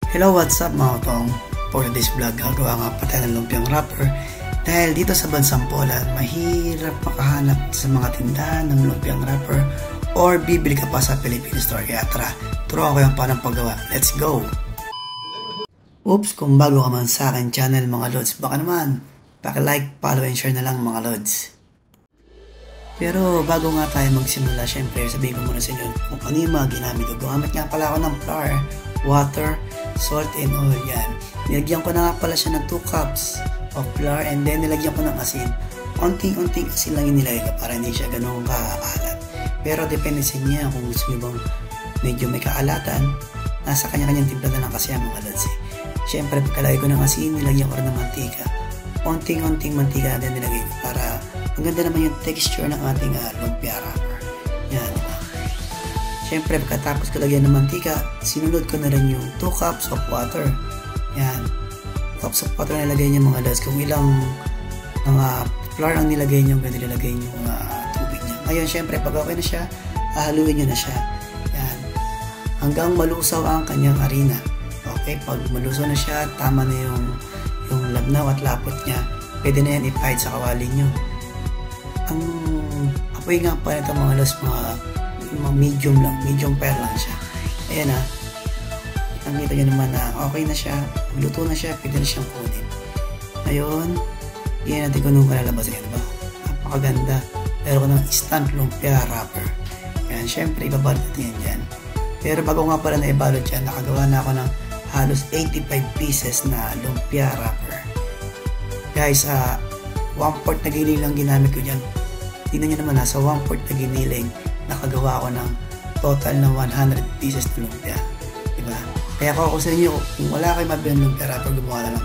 Hello, what's up mga tong? For this vlog, gagawa nga pa tayo ng lumpiang wrapper. Dahil dito sa bansang Poland, mahirap makahanap sa mga tindahan ng lumpiang wrapper or bibili ka pa sa Philippine store. Kaya tara, turuan ko yung paano paggawa. Let's go! Oops, kung bago ka man sa akin channel mga lods, baka naman paki-like, follow, and share na lang mga lods. Pero bago nga tayo magsimula, syempre sabihin ko muna sa inyo kung ano yung mga ginamit ko. Gumamit nga pala ako ng flour, water, salt, and oil. Yan. Nilagyan ko na nga pala siya ng 2 cups of flour and then nilagyan ko ng asin. Unting-unting asin lang yung nilagay ko para hindi siya ganun kaalat. Pero depende sa inyo kung gusto nyo bang medyo may kaalatan. Nasa kanya-kanyang timpla na lang kasi ang mga lods. Syempre pagkalagay ko ng asin, nilagyan ko rin ng mantika. Unting-unting mantika na din nilagay ko para ang ganda naman yung texture ng ating lumpia wrapper. Yan, diba? Siyempre, pagkatapos ko lagyan ng mantika, sinunod ko na rin yung 2 cups of water. Yan. 2 cups of water na nilagay niyo mga lods. Kung ilang mga flour ang nilagay niyo, ganun nilagay niyo tubig niya. Ngayon, siyempre, pag okay na siya, haluin niyo na siya. Yan. Hanggang malusaw ang kanyang harina. Okay, pag malusaw na siya, tama na yung labnaw at lapot niya. Pwede na yan ipahid sa kawali niyo. Ang apoy nga pa nito mga lods, mga medium lang, medium fire lang siya. Ayan na. Nakita nyo naman na okay na siya, luto na siya, pwede na siyang kunin. Ngayon, yan natin kung nung kalalabasin. Diba? Napakaganda. Pero ko ng instant lumpia wrapper. Ayan, syempre ibabalot natin yan dyan. Pero bago nga pala na ibalot dyan, nakagawa na ako ng halos 85 pieces na lumpia wrapper. Guys, 1/4 na giniling lang ginamit ko dyan. Tingnan nyo naman, nasa 1/4 na giniling nakagawa ako ng total na 100 pieces na lumpia. Diba? Kaya kung ako sa inyo, kung wala kayo mabili ng lumpia wrapper, gumawa lang